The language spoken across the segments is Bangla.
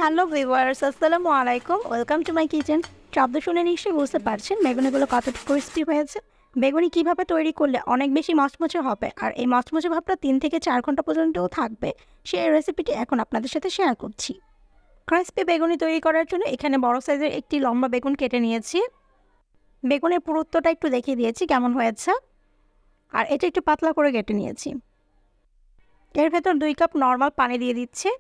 হ্যালো ভিউয়ার্স, আসসালামু আলাইকুম। Welcome to my kitchen. শব্দ শুনে নিশ্চয়ই বুঝতে পারছেন বেগুনিগুলো কতটা ক্রিস্পি হয়েছে। বেগুনি কিভাবে তৈরি করলে অনেক বেশি মচমচে হবে আর এই মচমচে ভাবটা 3 থেকে 4 ঘন্টা পর্যন্তও থাকবে, সেই রেসিপিটি এখন আপনাদের সাথে শেয়ার করছি। ক্রিস্পি বেগুনি তৈরি করার জন্য এখানে বড় সাইজের একটি লম্বা বেগুন কেটে নিয়েছি। বেগুনের পুরুত্বটা একটু দেখিয়ে দিয়েছি কেমন হয়েছে, আর এটা একটু পাতলা করে কেটে নিয়েছি। এর ভেতর 2 কাপ নর্মাল পানি দিয়ে দিচ্ছি।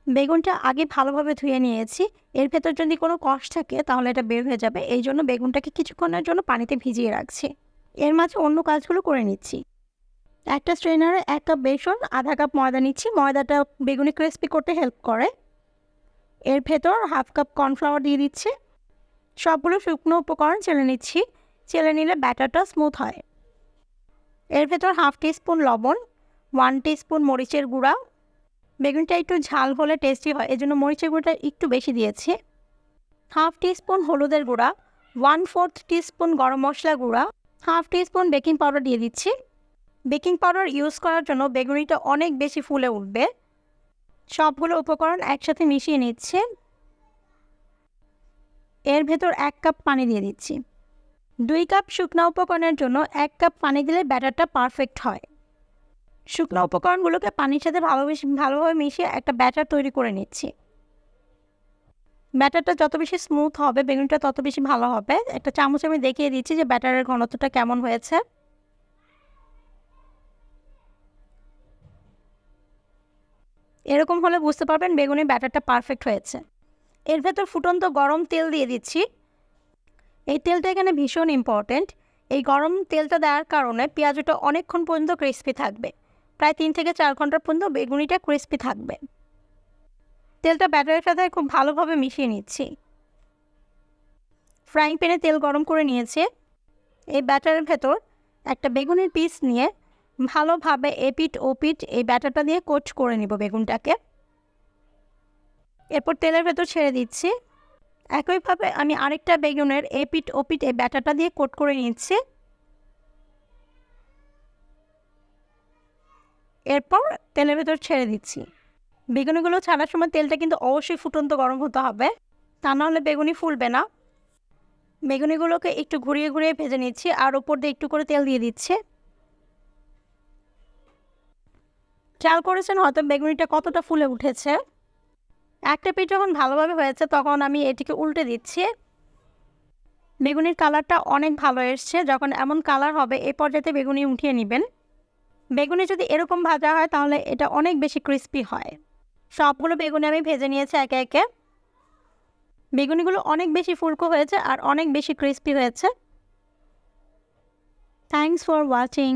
বেগুনটা আগে ভালোভাবে ধুয়ে নিয়েছি। এর ভেতর যদি কোনো কষ থাকে তাহলে এটা বের হয়ে যাবে, এই জন্য বেগুনটাকে কিছুক্ষণের জন্য পানিতে ভিজিয়ে রাখছি। এর মাঝে অন্য কাজগুলো করে নিচ্ছি। একটা স্ট্রেনারে 1 কাপ বেসন, আধা কাপ ময়দা নিচ্ছি। ময়দাটা বেগুনি ক্রিস্পি করতে হেল্প করে। এর ভেতর 1/2 কাপ কর্নফ্লাওয়ার দিয়ে দিচ্ছি। সবগুলো শুকনো উপকরণ চেলে নিচ্ছি। চেলে নিলে ব্যাটারটা স্মুথ হয়। এর ভেতর 1/2 টিস্পুন লবণ, 1 টিস্পুন মরিচের গুঁড়া। বেগুনটা একটু ঝাল হলে টেস্টি হয়, এজন্য মরিচের গুঁড়োটা একটু বেশি দিয়েছি। 1/2 টিস্পুন হলুদের গুঁড়া, 1/4 টিস্পুন গরম মশলা গুঁড়া, 1/2 টিস্পুন বেকিং পাউডার দিয়ে দিচ্ছি। বেকিং পাউডার ইউজ করার জন্য বেগুনিটা অনেক বেশি ফুলে উঠবে। সবগুলো উপকরণ একসাথে মিশিয়ে নিচ্ছে। এর ভেতর 1 কাপ পানি দিয়ে দিচ্ছি। 2 কাপ শুকনো উপকরণের জন্য 1 কাপ পানি দিলে ব্যাটারটা পারফেক্ট হয়। শুকনো উপকরণগুলোকে পানির সাথে ভালোভাবে মিশিয়ে একটা ব্যাটার তৈরি করে নিচ্ছি। ব্যাটারটা যত বেশি স্মুথ হবে বেগুনিটা তত বেশি ভালো হবে। একটা চামচ আমি দেখিয়ে দিচ্ছি যে ব্যাটারের ঘনত্বটা কেমন হয়েছে। এরকম হলে বুঝতে পারবেন বেগুনির ব্যাটারটা পারফেক্ট হয়েছে। এর ভেতর ফুটন্ত গরম তেল দিয়ে দিচ্ছি। এই তেলটা এখানে ভীষণ ইম্পর্টেন্ট। এই গরম তেলটা দেওয়ার কারণে পেঁয়াজটা অনেকক্ষণ পর্যন্ত ক্রিস্পি থাকবে। প্রায় 3 থেকে 4 ঘন্টা পর্যন্ত বেগুনিটা ক্রিস্পি থাকবে। তেলটা ব্যাটারের সাথে খুব ভালোভাবে মিশিয়ে নিচ্ছি। ফ্রাইং প্যানে তেল গরম করে নিয়েছি। এই ব্যাটারের ভেতর একটা বেগুনের পিস নিয়ে ভালোভাবে এপিট ওপিট এই ব্যাটারটা দিয়ে কোট করে নিব বেগুনটাকে। এরপর তেলের ভেতর ছেড়ে দিচ্ছি। একইভাবে আমি আরেকটা বেগুনের এপিট ওপিট এই ব্যাটারটা দিয়ে কোট করে নিচ্ছি। এরপর তেলের ভেতর ছেড়ে দিচ্ছি। বেগুনিগুলো ছাড়ার সময় তেলটা কিন্তু অবশ্যই ফুটন্ত গরম হতে হবে, তা নাহলে বেগুনি ফুলবে না। বেগুনিগুলোকে একটু ঘুরিয়ে ঘুরিয়ে ভেজে নিচ্ছি আর উপর দিয়ে একটু করে তেল দিয়ে দিচ্ছি। খেয়াল করেছেন হয়তো বেগুনিটা কতটা ফুলে উঠেছে। একটা পিঠ যখন ভালোভাবে হয়েছে তখন আমি এটিকে উল্টে দিচ্ছি। বেগুনির কালারটা অনেক ভালো এসছে। যখন এমন কালার হবে এই পর্যায়ে বেগুনি উঠিয়ে নেবেন। বেগুনি যদি এরকম ভাজা হয় তাহলে এটা অনেক বেশি ক্রিস্পি হয়। সবগুলো বেগুনি আমি ভেজে নিয়েছি একে একে। বেগুনিগুলো অনেক বেশি ফুলকো হয়েছে আর অনেক বেশি ক্রিস্পি হয়েছে। Thanks for watching.